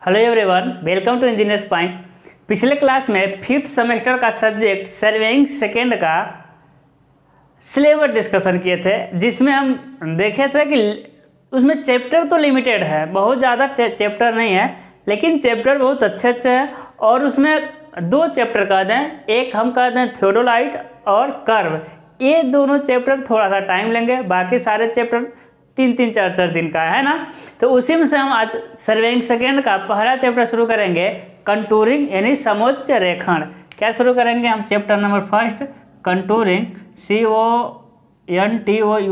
Hello everyone, welcome to engineers point. पिछले class में 5th semester का सब्जेक्ट सर्वेइंग सेकेंड का सिलेबस डिस्कशन किए थे, जिसमें हम देखे थे कि उसमें चैप्टर तो लिमिटेड है, बहुत ज़्यादा चैप्टर नहीं है, लेकिन चैप्टर बहुत अच्छे अच्छे हैं। और उसमें दो चैप्टर कह दें, एक हम कह दें थियोडोलाइट और कर्व। ये दोनों चैप्टर थोड़ा सा टाइम लेंगे, बाकी सारे चैप्टर 3-3, 4-4 दिन का है ना। तो उसी में से हम आज सर्वेइंग सेकेंड का पहला चैप्टर शुरू करेंगे, कंटूरिंग यानी समोच्च रेखण। क्या शुरू करेंगे हम? Chapter number first contouring, CONTOURING,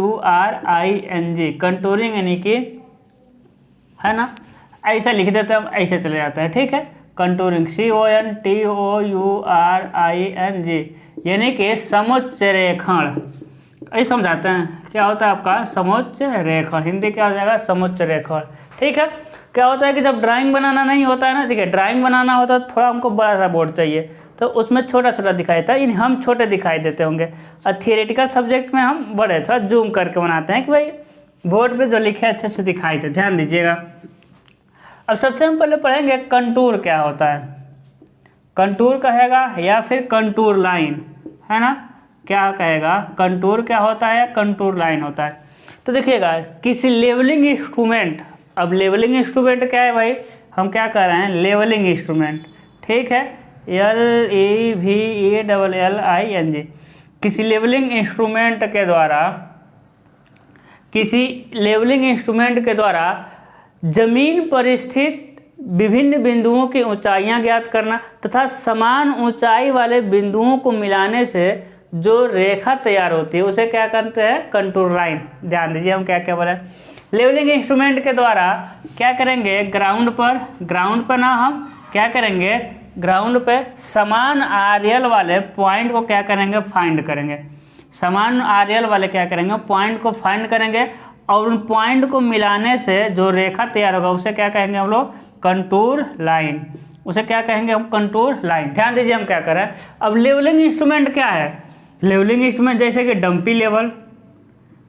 contouring यानी कि है ना, ऐसा लिख देते हैं हम, ऐसे चले जाते हैं, ठीक है। कंटूरिंग CONTOURING यानी कि समोच्च रेखण। ऐसे समझाते हैं क्या होता है आपका समोच्च रेखण। हिंदी क्या हो जाएगा? समोच्च रेखण, ठीक है। क्या होता है कि जब ड्राइंग बनाना नहीं होता है ना, ठीक है, ड्राइंग बनाना होता है तो थोड़ा हमको बड़ा सा बोर्ड चाहिए, तो उसमें छोटा छोटा दिखाई देता है, हम छोटे दिखाई देते होंगे। और थियोरेटिकल सब्जेक्ट में हम बड़े थोड़ा जूम करके बनाते हैं कि भाई बोर्ड पे जो लिखे अच्छे से दिखाई दे। ध्यान दीजिएगा। अब सबसे हम पहले पढ़ेंगे कंटूर क्या होता है। कंटूर कहेगा या फिर कंटूर लाइन, है ना। क्या कहेगा? कंटूर क्या होता है? कंटूर लाइन होता है। तो देखिएगा, किसी लेवलिंग इंस्ट्रूमेंट, अब लेवलिंग इंस्ट्रूमेंट क्या है भाई? हम क्या कर रहे हैं? लेवलिंग इंस्ट्रूमेंट, ठीक है। LEVELLING। किसी लेवलिंग इंस्ट्रूमेंट के द्वारा जमीन पर स्थित विभिन्न बिंदुओं की ऊंचाइयां ज्ञात करना तथा समान ऊंचाई वाले बिंदुओं को मिलाने से जो रेखा तैयार होती है उसे क्या कहते हैं? Contour line. ध्यान दीजिए, हम क्या क्या बोले। लेवलिंग इंस्ट्रूमेंट के द्वारा क्या करेंगे? ग्राउंड पर ना हम क्या करेंगे? ग्राउंड पे समान आरएल वाले पॉइंट को क्या करेंगे? फाइंड करेंगे। समान आरएल वाले क्या करेंगे? पॉइंट को फाइंड करेंगे, और उन पॉइंट को मिलाने से जो रेखा तैयार होगा उसे क्या कहेंगे हम लोग? Contour line. उसे क्या कहेंगे हम? Contour line. ध्यान दीजिए हम क्या करें। अब लेवलिंग इंस्ट्रूमेंट क्या है? लेवलिंग इंस्ट्रूमेंट जैसे कि डंपी लेवल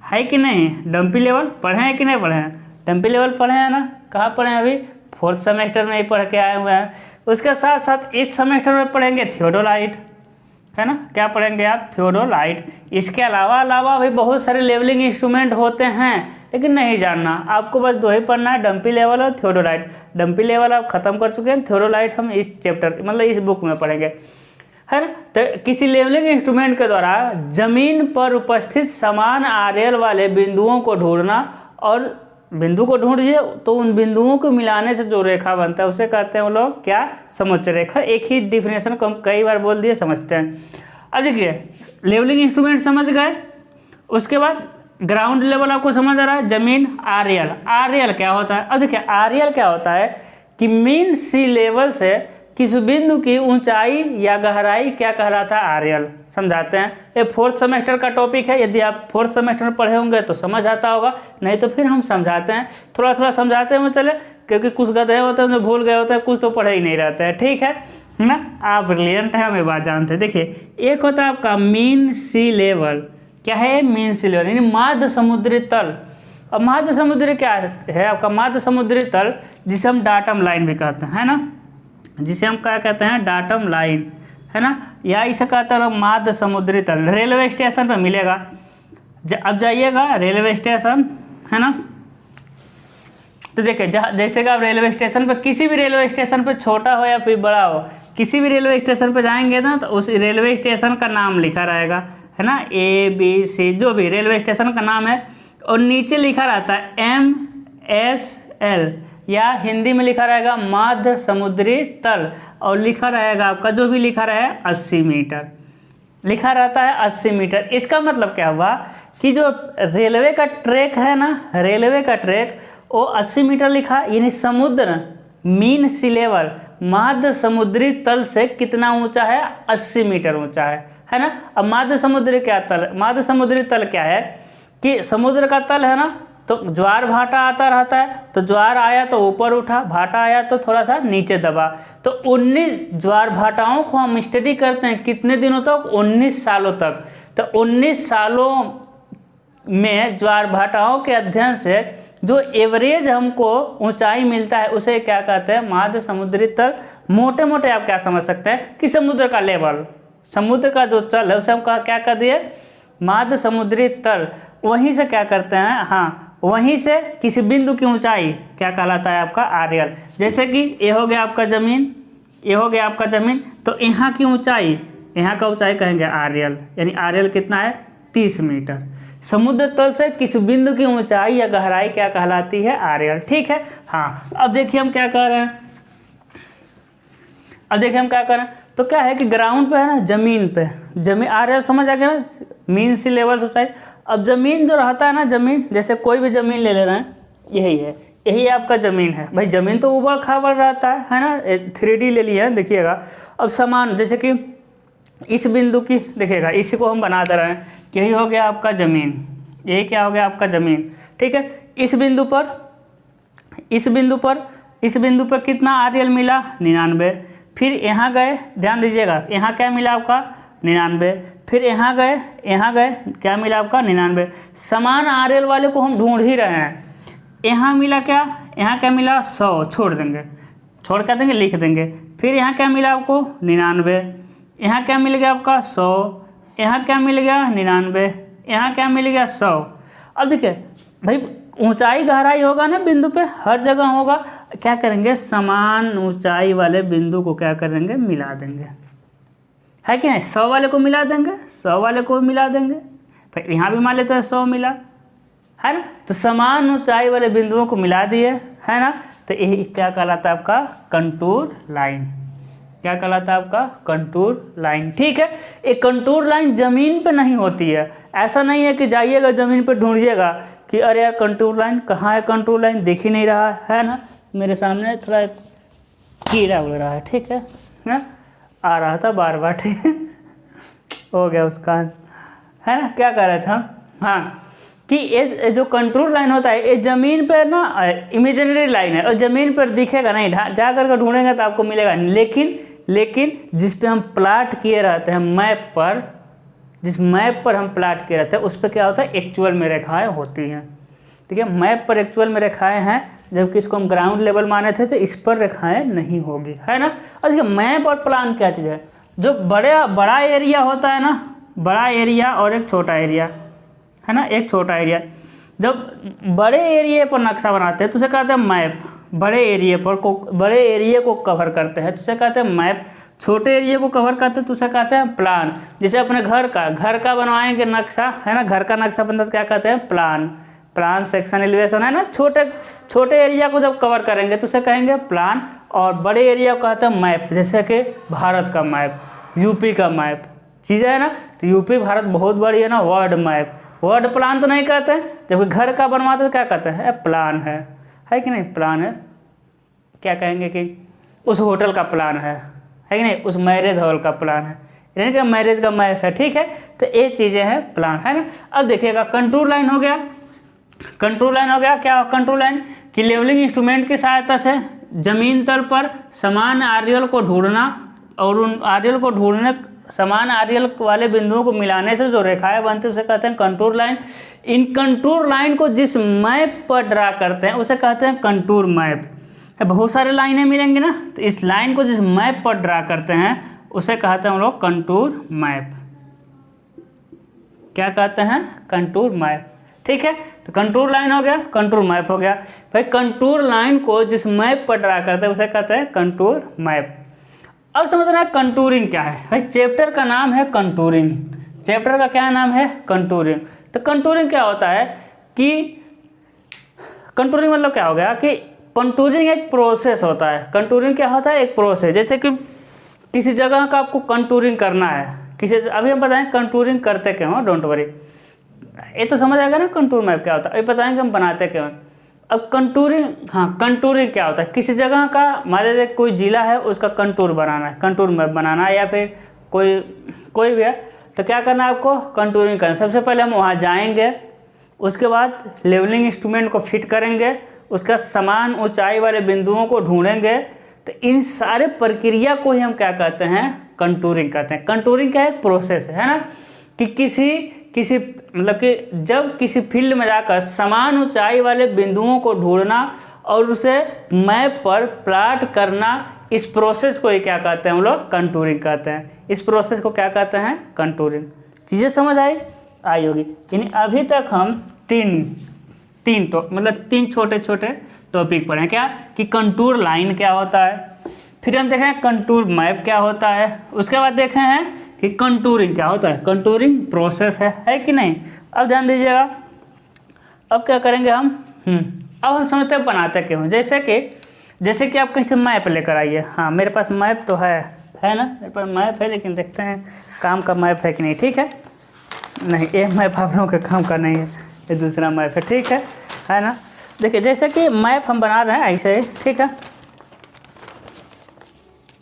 है कि नहीं? डंपी लेवल पढ़े हैं कि नहीं पढ़े हैं? डंपी लेवल पढ़े हैं ना। कहाँ पढ़े हैं? अभी 4th सेमेस्टर में ही पढ़ के आए हुए हैं। उसके साथ साथ इस सेमेस्टर में पढ़ेंगे थियोडोलाइट, है ना। क्या पढ़ेंगे आप? थियोडोलाइट। इसके अलावा भी बहुत सारे लेवलिंग इंस्ट्रूमेंट होते हैं, लेकिन नहीं जानना, आपको बस दो ही पढ़ना है, डंपी लेवल और थियोडोलाइट। डंपी लेवल आप खत्म कर चुके हैं, थियोडोलाइट हम इस चैप्टर मतलब इस बुक में पढ़ेंगे, है ना। तो किसी लेवलिंग इंस्ट्रूमेंट के द्वारा जमीन पर उपस्थित समान आरएल वाले बिंदुओं को ढूंढना, और बिंदु को ढूंढिए तो उन बिंदुओं को मिलाने से जो रेखा बनता है उसे कहते हैं वो लोग क्या? समोच्च रेखा। एक ही डिफिनेशन को हम कई बार बोल दिए, समझते हैं। अब देखिए, लेवलिंग इंस्ट्रूमेंट समझ गए। उसके बाद ग्राउंड लेवल आपको समझ आ रहा है, जमीन आरएल क्या होता है? अब देखिए, आरएल क्या होता है कि मीन सी लेवल से किसी बिंदु की ऊंचाई या गहराई क्या कहलाता है? आरएल। समझाते हैं। ये 4th सेमेस्टर का टॉपिक है, यदि आप 4th सेमेस्टर में पढ़े होंगे तो समझ आता होगा, नहीं तो फिर हम समझाते हैं, थोड़ा थोड़ा समझाते हैं चले, क्योंकि कुछ गधे होते हैं जो भूल गए होते हैं, कुछ तो पढ़े ही नहीं रहते हैं, ठीक है ना। आप ब्रिलियंट हैं, हम ये बात जानते हैं। देखिए, एक होता है आपका मीन सी लेवल। क्या है मीन सी लेवल? यानी माध्य समुद्री तल। अब माध्य समुद्री क्या है आपका? माध्य समुद्री तल, जिसे हम डाटम लाइन भी कहते हैं, है ना, जिसे हम क्या कहते हैं? डाटम लाइन, है ना, या इसे कहते हैं माध्य समुद्री तल। रेलवे स्टेशन पर मिलेगा। अब जाइएगा रेलवे स्टेशन, है ना, तो देखिए जैसे कि आप रेलवे स्टेशन पर, किसी भी रेलवे स्टेशन पर, छोटा हो या फिर बड़ा हो, किसी भी रेलवे स्टेशन पर जाएंगे ना तो उस रेलवे स्टेशन का नाम लिखा रहेगा, है ना, ABC, जो भी रेलवे स्टेशन का नाम है, और नीचे लिखा रहता है MSL, या हिंदी में लिखा रहेगा माध्य समुद्री तल, और लिखा रहेगा आपका जो भी लिखा रहे 80 मीटर लिखा रहता है, 80 मीटर। इसका मतलब क्या हुआ कि जो रेलवे का ट्रैक है ना, रेलवे का ट्रैक वो 80 मीटर लिखा, यानी समुद्र मीन सी लेवल माध्य समुद्री तल से कितना ऊंचा है? 80 मीटर ऊंचा है ना। अब माध्य समुद्री तल क्या है कि समुद्र का तल है ना, तो ज्वार भाटा आता रहता है, तो ज्वार आया तो ऊपर उठा, भाटा आया तो थोड़ा सा नीचे दबा, तो 19 ज्वार भाटाओं को हम स्टडी करते हैं कितने दिनों तक? 19 सालों तक। तो 19 सालों में ज्वार भाटाओं के अध्ययन से जो एवरेज हमको ऊंचाई मिलता है उसे क्या कहते हैं, माध्य समुद्री तल। मोटे मोटे आप क्या समझ सकते हैं कि समुद्र का लेवल, समुद्र का जो तल है उसे हम क्या कर दिए, माध्य समुद्री तल। वहीं से क्या करते हैं, हाँ, वहीं से किसी बिंदु की ऊंचाई क्या कहलाता है आपका, आरएल। जैसे कि ये हो गया आपका ज़मीन, ये हो गया आपका ज़मीन, तो यहाँ की ऊंचाई, यहाँ का ऊंचाई कहेंगे आरएल, यानी आरएल कितना है, 30 मीटर। समुद्र तल से किसी बिंदु की ऊंचाई या गहराई क्या कहलाती है, आरएल। ठीक है, हाँ। अब देखिए हम क्या कर रहे हैं, अब देखिए हम क्या करें, तो क्या है कि ग्राउंड पे है ना, ज़मीन पे, जमीन आरएल समझ आ गया ना, मीन सी लेवल ऊंचाई। अब ज़मीन जो रहता है ना, ज़मीन जैसे कोई भी ज़मीन ले रहे हैं, यही है, यही आपका ज़मीन है भाई। ज़मीन तो उबड़ खाबड़ रहता है ना, 3D ले लिया है, देखिएगा। अब समान जैसे कि इस बिंदु की देखिएगा, इसी को हम बना दे रहे हैं, यही हो गया आपका ज़मीन, यही क्या हो गया आपका ज़मीन। ठीक है, इस बिंदु पर, इस बिंदु पर, इस बिंदु पर कितना आरएल मिला, 99। फिर यहाँ गए, ध्यान दीजिएगा, यहाँ क्या मिला आपका, 99। फिर यहाँ गए, यहाँ गए, क्या मिला आपका, 99। समान आरएल वाले को हम ढूंढ ही रहे हैं। यहाँ मिला क्या, यहाँ क्या मिला, 100, छोड़ देंगे, छोड़ क्या देंगे, लिख देंगे। फिर यहाँ क्या मिला आपको, 99। यहाँ क्या मिल गया आपका, 100। यहाँ क्या मिल गया, 99। यहाँ क्या मिल गया, 100। अब देखिए भाई, ऊंचाई गहराई होगा ना बिंदु पे, हर जगह होगा। क्या करेंगे, समान ऊंचाई वाले बिंदु को क्या करेंगे, मिला देंगे, है कि नहीं। 100 वाले को मिला देंगे, 100 वाले को मिला देंगे। फिर यहाँ भी मान लेते हैं 100 मिला, है ना। तो समान ऊंचाई वाले बिंदुओं को मिला दिए, है ना। तो यही क्या कहलाता है आपका, कंटूर लाइन। क्या कहलाता है आपका, कंटूर लाइन। ठीक है, एक कंटूर लाइन जमीन पे नहीं होती है। ऐसा नहीं है कि जाइएगा ज़मीन पे ढूंढिएगा कि अरे यार कंटूर लाइन कहाँ है, कंटूर लाइन दिख ही नहीं रहा है ना। मेरे सामने थोड़ा कीड़ा उड़ रहा है, ठीक है ना, आ रहा था बार बार, ठीक है, हो गया उसका, है ना। क्या कह रहे थे हम, हाँ, कि ये जो कंटूर लाइन होता है ये ज़मीन पर ना इमेजिनरी लाइन है, और ज़मीन पर दिखेगा नहीं, जा कर ढूंढेंगे तो आपको मिलेगा। लेकिन जिस पे हम प्लाट किए रहते हैं मैप पर, जिस मैप पर हम प्लाट किए रहते हैं उस पर क्या होता है, एक्चुअल में रेखाएं होती हैं। ठीक है, मैप पर एक्चुअल में रेखाएं हैं, जबकि इसको हम ग्राउंड लेवल माने थे तो इस पर रेखाएं नहीं होगी, है ना। और देखिए मैप और प्लान क्या चीज़ है, जो बड़ा एरिया होता है ना, बड़ा एरिया और एक छोटा एरिया, है ना, एक छोटा एरिया। जब बड़े एरिया पर नक्शा बनाते हैं तो उसे कहते हैं मैप, बड़े एरिया को कवर करते हैं तो उसे कहते हैं मैप। छोटे एरिया को कवर करते हैं तो उसे कहते हैं प्लान। जैसे अपने घर का बनवाएंगे नक्शा, है ना, घर का नक्शा बनता है तो क्या कहते हैं, प्लान सेक्शन एलिवेशन, है ना। छोटे एरिया को जब कवर करेंगे तो उसे कहेंगे प्लान, और बड़े एरिया को कहते हैं मैप। जैसे कि भारत का मैप, यूपी का मैप, चीज़ें है ना, तो यूपी भारत बहुत बड़ी है ना, वर्ल्ड मैप। वर्ल्ड प्लान तो नहीं कहते हैं, जबकि घर का बनवाते तो क्या कहते हैं, प्लान है कि नहीं, प्लान है। क्या कहेंगे कि उस होटल का प्लान है कि नहीं, उस मैरिज हॉल का प्लान है, यानी कि मैरिज का मैप है। ठीक है, तो ये चीज़ें हैं प्लान, है ना। अब देखिएगा कंटूर लाइन हो गया, कंटूर लाइन हो गया। क्या कंटूर लाइन कि लेवलिंग इंस्ट्रूमेंट की सहायता से जमीन तल पर समान आरएल को ढूंढना, और उन आरएल को ढूंढने, समान आरएल वाले बिंदुओं को मिलाने से जो रेखाएं बनती है उसे कहते हैं कंटूर लाइन। इन कंटूर लाइन को जिस मैप पर ड्रा करते हैं उसे कहते हैं कंटूर मैप। बहुत सारे लाइनें मिलेंगी ना, तो इस लाइन को जिस मैप पर ड्रा करते हैं उसे कहते हैं हम लोग कंटूर मैप। क्या कहते हैं, कंटूर मैप। ठीक है, तो कंटूर लाइन हो गया, कंटूर मैप हो गया। भाई कंटूर लाइन को जिस मैप पर ड्रा करते हैं उसे कहते हैं कंटूर मैप। अब समझना है कंटूरिंग क्या है। भाई चैप्टर का नाम है कंटूरिंग, चैप्टर का क्या नाम है, कंटूरिंग। तो कंटूरिंग क्या होता है कि कंटूरिंग मतलब क्या हो गया कि कंटूरिंग एक प्रोसेस होता है। कंटूरिंग क्या होता है, एक प्रोसेस। जैसे कि किसी जगह का आपको कंटूरिंग करना है, अभी हम बताएं कंटूरिंग करते क्यों हो, डोंट वरी, ये तो समझ आएगा ना कंटूर मैप क्या होता है, अभी बताएंगे हम बनाते क्यों। अब कंटूरिंग, हाँ, कंटूरिंग क्या होता है, किसी जगह का, मान लीजिए कोई जिला है उसका कंटूर बनाना है, कंटूर मैप बनाना है, या फिर कोई भी है, तो क्या करना है आपको, कंटूरिंग करना। सबसे पहले हम वहाँ जाएंगे, उसके बाद लेवलिंग इंस्ट्रूमेंट को फिट करेंगे, उसका समान ऊंचाई वाले बिंदुओं को ढूंढेंगे। तो इन सारे प्रक्रिया को ही हम क्या कहते हैं, कंटूरिंग कहते हैं। कंटूरिंग क्या है, प्रोसेस है ना, कि किसी मतलब कि जब किसी फील्ड में जाकर समान ऊंचाई वाले बिंदुओं को ढूंढना और उसे मैप पर प्लॉट करना, इस प्रोसेस को ये क्या कहते हैं हम लोग? कंटूरिंग कहते हैं। इस प्रोसेस को क्या कहते हैं? कंटूरिंग। चीज़ें समझ आई होगी। यानी अभी तक हम तीन छोटे छोटे टॉपिक पढ़े। क्या कि कंटूर लाइन क्या होता है, फिर हम देखें कंटूर मैप क्या होता है, उसके बाद देखे हैं कि कंटूरिंग क्या होता है, कंटूरिंग प्रोसेस है कि नहीं। अब ध्यान दीजिएगा, अब क्या करेंगे हम अब हम समझते हैं बनाते क्यों। जैसे कि आप कहीं से मैप लेकर आइए। हाँ, मेरे पास मैप तो है ना, मेरे पास मैप है, लेकिन देखते हैं काम का मैप है कि नहीं। ठीक है, नहीं, ये मैप आप लोगों के काम का नहीं है, ये दूसरा मैप है। ठीक है ना। देखिए, जैसे कि मैप हम बना रहे हैं ऐसे, ठीक है।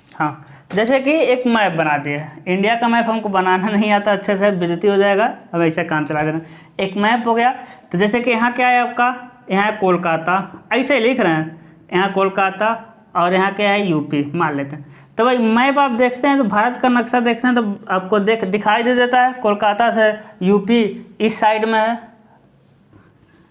हाँ, जैसे कि एक मैप बना दिया। इंडिया का मैप हमको बनाना नहीं आता अच्छे से, बेइज्जती हो जाएगा, अब ऐसा काम चला देना। एक मैप हो गया, तो जैसे कि यहाँ क्या है आपका, यहाँ है कोलकाता, ऐसे ही लिख रहे हैं, यहाँ कोलकाता और यहाँ क्या है यूपी मान लेते हैं। तो भाई मैप आप देखते हैं तो भारत का नक्शा देखते हैं तो आपको दिखाई दे देता है कोलकाता से यूपी इस साइड में है।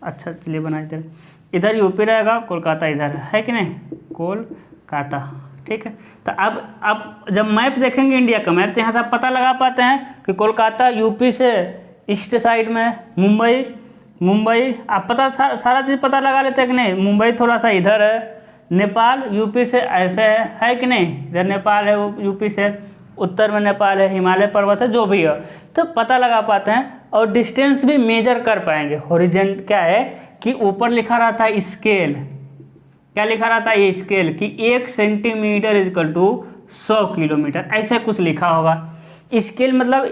अच्छा चलिए बना देते हैं, इधर यूपी रहेगा, कोलकाता इधर है कि नहीं, कोलकाता। ठीक है, तो अब जब मैप देखेंगे इंडिया का मैप, तो यहाँ से आप पता लगा पाते हैं कि कोलकाता यूपी से ईस्ट साइड में, मुंबई आप सारा चीज़ पता लगा लेते हैं कि नहीं। मुंबई थोड़ा सा इधर है, नेपाल यूपी से ऐसे है कि नहीं, इधर नेपाल है, वो यूपी से उत्तर में नेपाल है, हिमालय पर्वत है, जो भी है, तो पता लगा पाते हैं और डिस्टेंस भी मेजर कर पाएंगे। हॉरिजेंट क्या है कि ऊपर लिखा रहता है स्केल, क्या लिखा रहता है, ये स्केल कि 1 सेंटीमीटर इजकल टू 100 किलोमीटर, ऐसे कुछ लिखा होगा। स्केल मतलब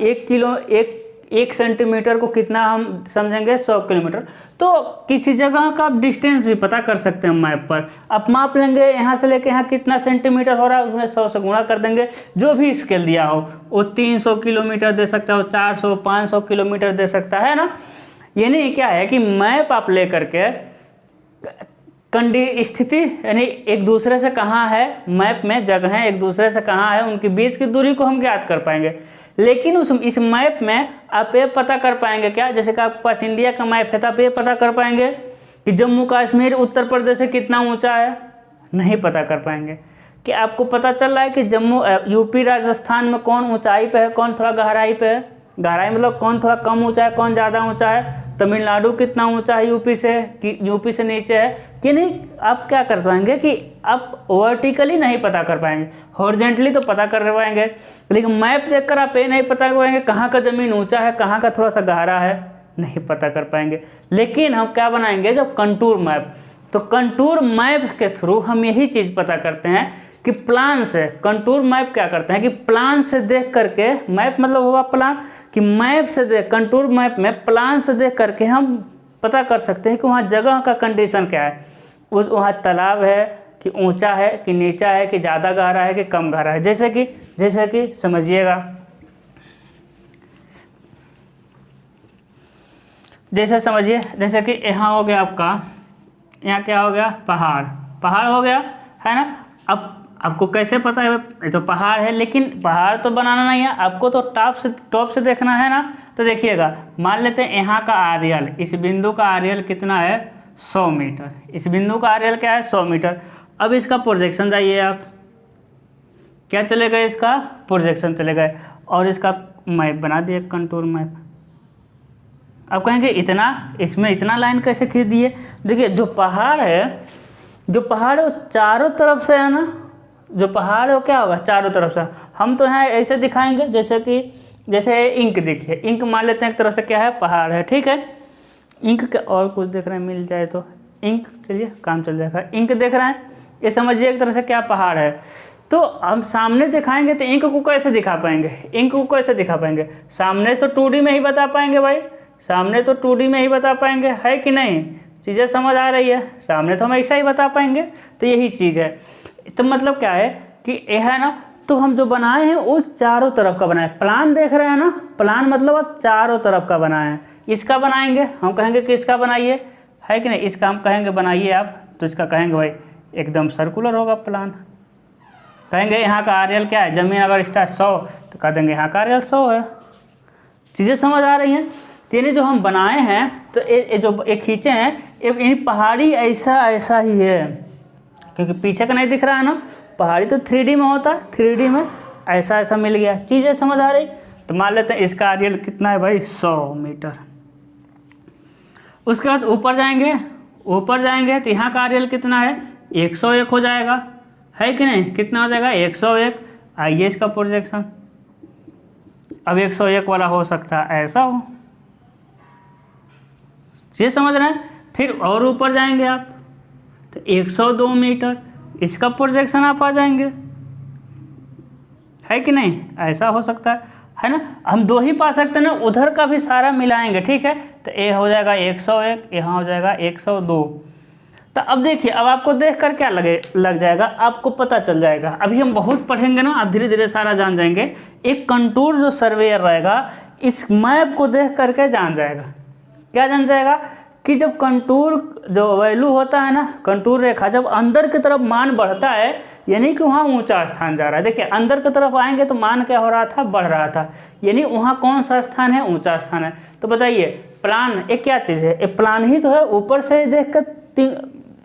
1 सेंटीमीटर को कितना हम समझेंगे, 100 किलोमीटर। तो किसी जगह का आप डिस्टेंस भी पता कर सकते हैं मैप पर। आप माप लेंगे यहाँ से लेके यहाँ कितना सेंटीमीटर हो रहा है, उसमें 100 से गुणा कर देंगे, जो भी स्केल दिया हो वो 300 किलोमीटर दे सकता है, 400 500 किलोमीटर दे सकता है ना। यानी क्या है कि मैप आप ले करके स्थिति यानी एक दूसरे से कहाँ है, मैप में जगह एक दूसरे से कहाँ है, उनके बीच की दूरी को हम ज्ञात कर पाएंगे। लेकिन इस मैप में आप ये पता कर पाएंगे क्या, जैसे कि आपके पास इंडिया का मैप है तो आप ये पता कर पाएंगे कि जम्मू कश्मीर उत्तर प्रदेश से कितना ऊंचा है, नहीं पता कर पाएंगे। कि आपको पता चल रहा है कि यूपी राजस्थान में कौन ऊंचाई पे है, कौन थोड़ा गहराई पे है, गहराई मतलब कौन थोड़ा कम ऊंचा है, कौन ज़्यादा ऊंचा है, तमिलनाडु कितना ऊंचा है यूपी से कि यूपी से नीचे है कि नहीं। आप क्या कर पाएंगे कि आप वर्टिकली नहीं पता कर पाएंगे, हॉरिजेंटली तो पता कर पाएंगे, लेकिन मैप देखकर आप ये नहीं पता कर पाएंगे कहाँ का ज़मीन ऊंचा है, कहाँ का थोड़ा सा गहरा है, नहीं पता कर पाएंगे। लेकिन हम क्या बनाएंगे, जब कंटूर मैप, तो कंटूर मैप के थ्रू हम यही चीज़ पता करते हैं कि प्लान से, कंटूर मैप क्या करते हैं कि प्लान से देख करके, मैप मतलब होगा प्लान, कि मैप से देख, कंटूर मैप में प्लान से देख करके हम पता कर सकते हैं कि वहाँ जगह का कंडीशन क्या है, वहाँ तालाब है कि ऊंचा है कि नीचा है कि ज़्यादा गहरा है कि कम गहरा है। जैसे कि समझिएगा, समझिए जैसे कि यहाँ हो गया आपका, यहाँ क्या हो गया, पहाड़ हो गया है ना। अब आपको कैसे पता है, ये तो पहाड़ है, लेकिन पहाड़ तो बनाना नहीं है आपको, तो टॉप से देखना है ना। तो देखिएगा, मान लेते हैं यहाँ का आर्यल, इस बिंदु का आर्यल कितना है, 100 मीटर, इस बिंदु का आर्यल क्या है, 100 मीटर। अब इसका प्रोजेक्शन जाइए आप, क्या चले गए, इसका प्रोजेक्शन चले गए और इसका मैप बना दिए, कंटूर मैप। अब कहेंगे इसमें इतना लाइन कैसे खींच दिए। देखिए जो पहाड़ है वो चारों तरफ से है ना, जो पहाड़ है वो क्या होगा, चारों तरफ से। हम तो यहाँ ऐसे दिखाएंगे जैसे इंक देखिए, इंक मान लेते हैं एक तरह से क्या है, पहाड़ है, ठीक है। इंक के और कुछ देख रहे हैं, मिल जाए तो इंक, चलिए काम चल जाएगा। इंक देख रहे हैं, ये समझिए एक तरह से क्या पहाड़ है। तो हम सामने दिखाएंगे तो इंक को कैसे दिखा पाएंगे, सामने तो 2D में ही बता पाएंगे भाई, सामने तो 2D में ही बता पाएंगे, है कि नहीं। चीज़ें समझ आ रही है, सामने तो हम ऐसा ही बता पाएंगे। तो यही चीज़ है। तो मतलब क्या है कि यह है ना, तो हम जो बनाए हैं वो चारों तरफ का बनाए, प्लान देख रहे हैं ना, प्लान मतलब अब चारों तरफ का बनाए हैं। इसका बनाएंगे, हम कहेंगे कि इसका बनाइए, है कि नहीं, इसका हम कहेंगे बनाइए आप, तो इसका कहेंगे भाई एकदम सर्कुलर होगा प्लान। कहेंगे यहाँ का आर्यल क्या है, ज़मीन अगर इसका 100 तो कह देंगे यहाँ का आर्यल 100 है। चीज़ें समझ आ रही हैं। तो यानी जो हम बनाए हैं तो जो एक खींचे हैं यानी पहाड़ी ऐसा ही है, क्योंकि पीछे का नहीं दिख रहा है ना, पहाड़ी तो 3D में होता है, 3D में ऐसा मिल गया। चीज़ें समझ आ रही? तो मान लेते हैं इसका आरएल कितना है भाई, 100 मीटर। उसके बाद ऊपर जाएंगे तो यहाँ का आरएल कितना है, 101 हो जाएगा, है कि नहीं? कितना हो जाएगा, 101। आइए इसका प्रोजेक्शन, अब 101 वाला हो सकता है ऐसा हो, ये समझ रहे हैं? फिर और ऊपर जाएंगे आप तो 102 मीटर, इसका प्रोजेक्शन आप आ जाएंगे, है कि नहीं? ऐसा हो सकता है ना? हम 2 ही पा सकते हैं ना, उधर का भी सारा मिलाएंगे, ठीक है? तो ये हो जाएगा 101, यहाँ हो जाएगा 102। तो अब देखिए, अब आपको देख कर क्या लग जाएगा, आपको पता चल जाएगा। अभी हम बहुत पढ़ेंगे ना, आप धीरे धीरे सारा जान जाएंगे। एक कंटूर जो सर्वेयर रहेगा इस मैप को देख करके जान जाएगा। क्या जान जाएगा कि जब कंटूर जो वैल्यू होता है ना, कंटूर रेखा जब अंदर की तरफ मान बढ़ता है यानी कि वहाँ ऊंचा स्थान जा रहा है। देखिए अंदर की तरफ आएंगे तो मान क्या हो रहा था, बढ़ रहा था, यानी वहाँ कौन सा स्थान है, ऊंचा स्थान है। तो बताइए प्लान एक क्या चीज़ है, एक प्लान ही तो है, ऊपर से देख कर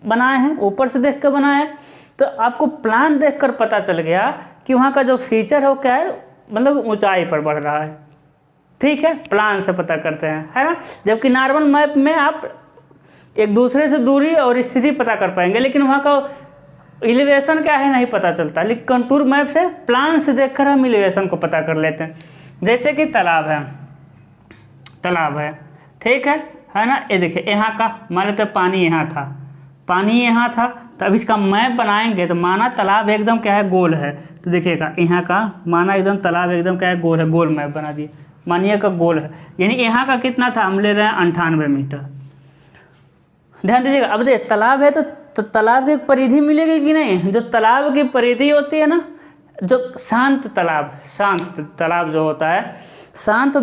बनाए हैं, ऊपर से देख कर बनाए हैं। तो आपको प्लान देख कर पता चल गया कि वहाँ का जो फीचर है वो क्या है, मतलब ऊंचाई पर बढ़ रहा है, ठीक है? प्लान से पता करते हैं, है ना? जबकि नॉर्मल मैप में आप एक दूसरे से दूरी और स्थिति पता कर पाएंगे, लेकिन वहाँ का एलिवेशन क्या है नहीं पता चलता। लेकिन कंटूर मैप से, प्लान से देखकर हम एलिवेशन को पता कर लेते हैं। जैसे कि तालाब है, ठीक है ना? ये देखिए यहाँ का मान लेते पानी यहाँ था, तो अब इसका मैप बनाएंगे तो माना तालाब एकदम क्या है, गोल है। तो देखिएगा यहाँ का माना एकदम तालाब एकदम क्या है, गोल है, गोल मैप बना दिए, मानिए का गोल है, यानी यहाँ का कितना था, हम ले रहे हैं 98 मीटर। ध्यान दीजिएगा। अब देखिए तालाब है तो तालाब की परिधि मिलेगी कि नहीं? जो तालाब की परिधि होती है ना, जो शांत तालाब जो होता है, शांत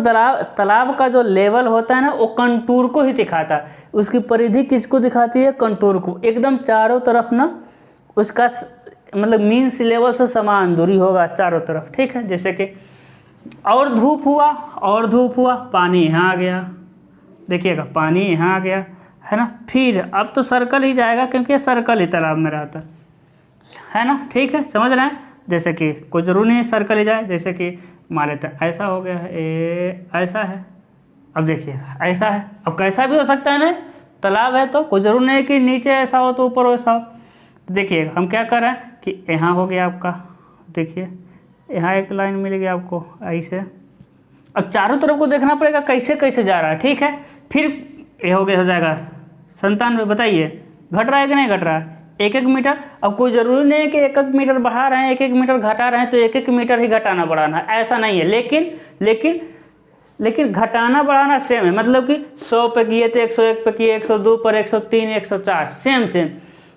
तालाब का जो लेवल होता है ना, वो कंटूर को ही दिखाता है। उसकी परिधि किसको दिखाती है, कंटूर को। एकदम चारों तरफ ना उसका मतलब मीन सी लेवल से समान दूरी होगा चारों तरफ, ठीक है? जैसे कि और धूप हुआ, पानी यहाँ आ गया, देखिएगा पानी यहाँ आ गया, है ना? फिर अब तो सर्कल ही जाएगा, क्योंकि सर्कल ही तालाब में रहता है ना, ठीक है? समझ रहे हैं? जैसे कि कोई जरूरी नहीं सर्कल ही जाए, जैसे कि मान लेते हैं ऐसा हो गया है, ऐसा है, अब देखिए ऐसा है, अब कैसा भी हो सकता है ना, तालाब है तो कोई जरूर नहीं कि नीचे ऐसा हो तो ऊपर वैसा हो। तो देखिए हम क्या कर रहे हैं कि यहाँ हो गया आपका, देखिए यहाँ एक लाइन मिल गई आपको ऐसे। अब चारों तरफ को देखना पड़ेगा कैसे कैसे जा रहा है, ठीक है? फिर ये हो गया, हो जाएगा 97। बताइए घट रहा है कि नहीं घट रहा है, 1-1 मीटर। अब कोई ज़रूरी नहीं है कि 1-1 मीटर बढ़ा रहे हैं, 1-1 मीटर घटा रहे हैं तो 1-1 मीटर ही घटाना बढ़ाना है, ऐसा नहीं है। लेकिन घटाना बढ़ाना सेम है, मतलब कि 100 पे किए तो 101 पे किए, 102 पर 103, 104 सेम।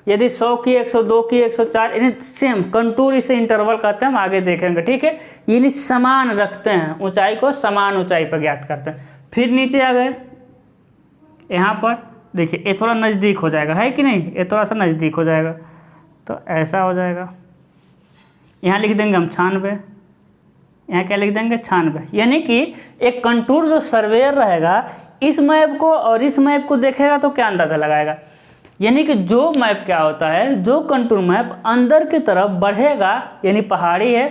यदि 100 की, 102 की, 104, यानी सेम। कंटूर इसे इंटरवल कहते हैं, हम आगे देखेंगे, ठीक है? यानी समान रखते हैं, ऊंचाई को समान ऊंचाई पर ज्ञात करते हैं। फिर नीचे आ गए, यहाँ पर देखिए ये थोड़ा नज़दीक हो जाएगा, है कि नहीं? ये थोड़ा सा नज़दीक हो जाएगा तो ऐसा हो जाएगा। यहाँ लिख देंगे हम 96, यहाँ क्या लिख देंगे 96। यानी कि एक कंटूर जो सर्वेयर रहेगा इस मैप को और इस मैप को देखेगा तो क्या अंदाज़ा लगाएगा, यानी कि जो मैप क्या होता है, जो कंटूर मैप अंदर की तरफ बढ़ेगा, यानी पहाड़ी है,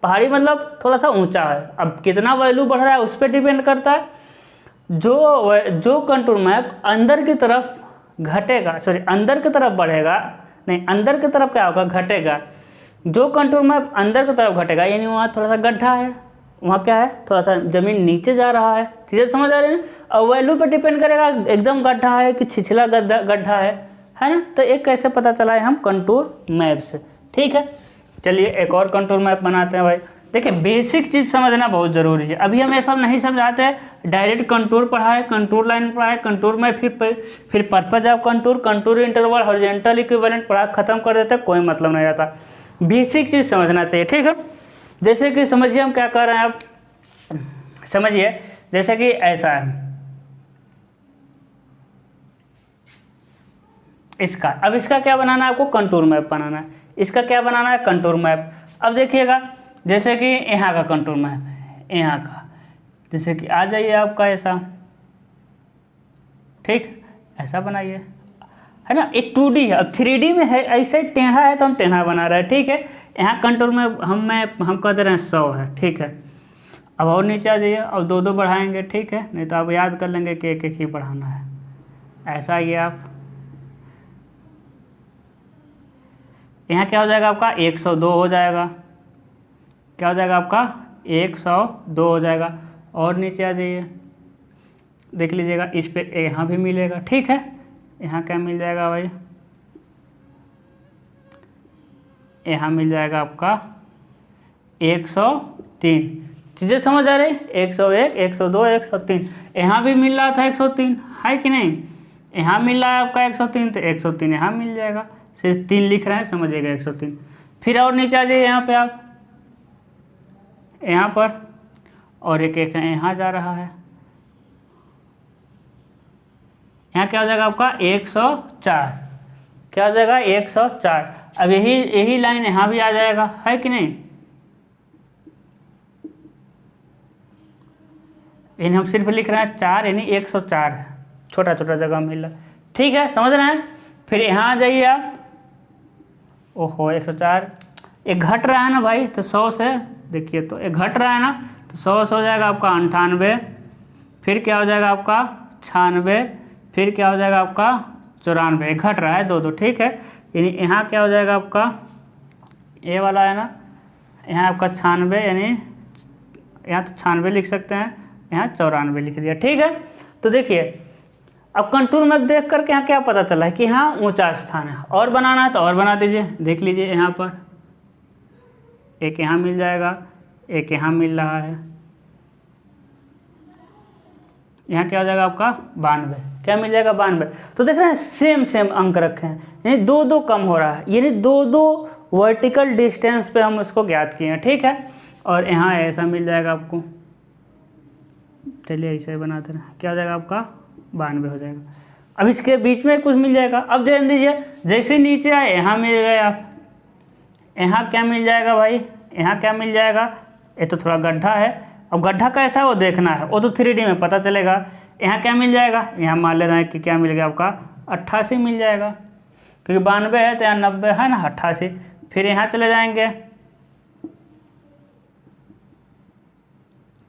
पहाड़ी मतलब थोड़ा सा ऊंचा है। अब कितना वैल्यू बढ़ रहा है उस पर डिपेंड करता है। जो कंटूर मैप अंदर की तरफ घटेगा, सॉरी अंदर की तरफ बढ़ेगा, नहीं अंदर की तरफ क्या होगा, घटेगा। जो कंटूर मैप अंदर की तरफ घटेगा यानी वहाँ थोड़ा सा गड्ढा है, वहाँ क्या है, थोड़ा सा ज़मीन नीचे जा रहा है। चीज़ें समझ आ रही है? और वैल्यू पे डिपेंड करेगा एकदम गड्ढा है कि छिछला गड्ढा है ना? तो एक कैसे पता चला है हम कंटूर मैप से, ठीक है? चलिए एक और कंटूर मैप बनाते हैं भाई। देखिए बेसिक चीज़ समझना बहुत ज़रूरी है। अभी हम ये सब नहीं समझाते हैं, डायरेक्ट कंटूर पढ़ाए, कंटूर लाइन पढ़ाए, कंटूर में फिर purpose of contour interval, horizontal equivalent पढ़ा खत्म कर देते, कोई मतलब नहीं रहता। बेसिक चीज़ समझना चाहिए, ठीक है? जैसे कि समझिए हम क्या कर रहे हैं, आप समझिए जैसे कि ऐसा है इसका। अब इसका क्या बनाना है आपको, कंटूर मैप बनाना है। इसका क्या बनाना है, कंटूर मैप। अब देखिएगा जैसे कि यहाँ का कंटूर मैप है, यहाँ का, जैसे कि आ जाइए आपका ऐसा, ठीक, ऐसा बनाइए, है ना। एक 2D है, अब 3D में है ऐसे टेढ़ा है तो हम टेढ़ा बना रहे हैं, ठीक है। यहाँ कंटूर में हम कह दे रहे हैं 100 है, ठीक है। अब और नीचे आ जाइए, अब 2-2 बढ़ाएंगे, ठीक है, नहीं तो आप याद कर लेंगे कि एक ही बढ़ाना है। ऐसा ये आप यहाँ क्या हो जाएगा आपका 102 हो जाएगा, क्या हो जाएगा आपका 102 हो जाएगा। और नीचे आ जाइए, देख लीजिएगा, इस पे यहाँ भी मिलेगा, ठीक है। यहाँ क्या मिल जाएगा भाई, यहाँ मिल जाएगा आपका 103। चीज़ें समझ आ रही, 101, 102, 103। यहाँ भी मिल रहा था 103, है कि नहीं। यहाँ मिल रहा है आपका 103, तो 103 यहाँ मिल जाएगा, सिर्फ 3 लिख रहे हैं, समझिएगा 103। फिर और नीचे आ जाइए, यहाँ पे आप यहाँ पर, और एक यहाँ जा रहा है, यहाँ क्या हो जाएगा आपका 104, क्या हो जाएगा 104। अब यही लाइन यहाँ भी आ जाएगा, है कि नहीं। यानी हम सिर्फ लिख रहे हैं 4, यानी 104 है, छोटा छोटा जगह मिल रहा है, ठीक है, समझ रहे हैं। फिर यहाँ आ जाइए आप, ओहो 104, एक घट रहा है ना भाई, तो 100 से देखिए, तो एक घट रहा है ना, तो 100 से हो जाएगा आपका 98, फिर क्या हो जाएगा आपका 96, फिर क्या हो जाएगा आपका 94, एक घट रहा है 2-2, ठीक है। यानी यहाँ क्या हो जाएगा आपका, ये वाला है ना, यहाँ आपका 96, यानी यहाँ तो 96 लिख सकते हैं, यहाँ 94 लिख दिया, ठीक है। तो देखिए अब कंटूर में देख करके यहाँ क्या पता चला है कि यहाँ ऊंचा स्थान है, और बनाना है तो और बना दीजिए। देख लीजिए यहाँ पर एक यहाँ मिल जाएगा, एक यहाँ मिल रहा है, यहाँ क्या हो जाएगा आपका 92, क्या मिल जाएगा 92। तो देख रहे हैं सेम अंक रखे हैं, यानी 2-2 कम हो रहा है, यानी 2-2 वर्टिकल डिस्टेंस पे हम उसको ज्ञात किए हैं, ठीक है। और यहाँ ऐसा मिल जाएगा आपको, चलिए ऐसे ही बनाते हैं, क्या हो जाएगा आपका 92 हो जाएगा। अब इसके बीच में कुछ मिल जाएगा, अब ध्यान दीजिए, जैसे नीचे आए यहाँ मिल गए आप, यहाँ क्या मिल जाएगा भाई, यहाँ क्या मिल जाएगा, ये तो थोड़ा गड्ढा है, अब गड्ढा कैसा है वो देखना है, वो तो 3D में पता चलेगा। यहाँ क्या मिल जाएगा, यहाँ मान ले रहे हैं कि क्या मिल गया आपका 88 मिल जाएगा, क्योंकि 92 है तो यहाँ 90 है ना, 88। फिर यहाँ चले जाएंगे,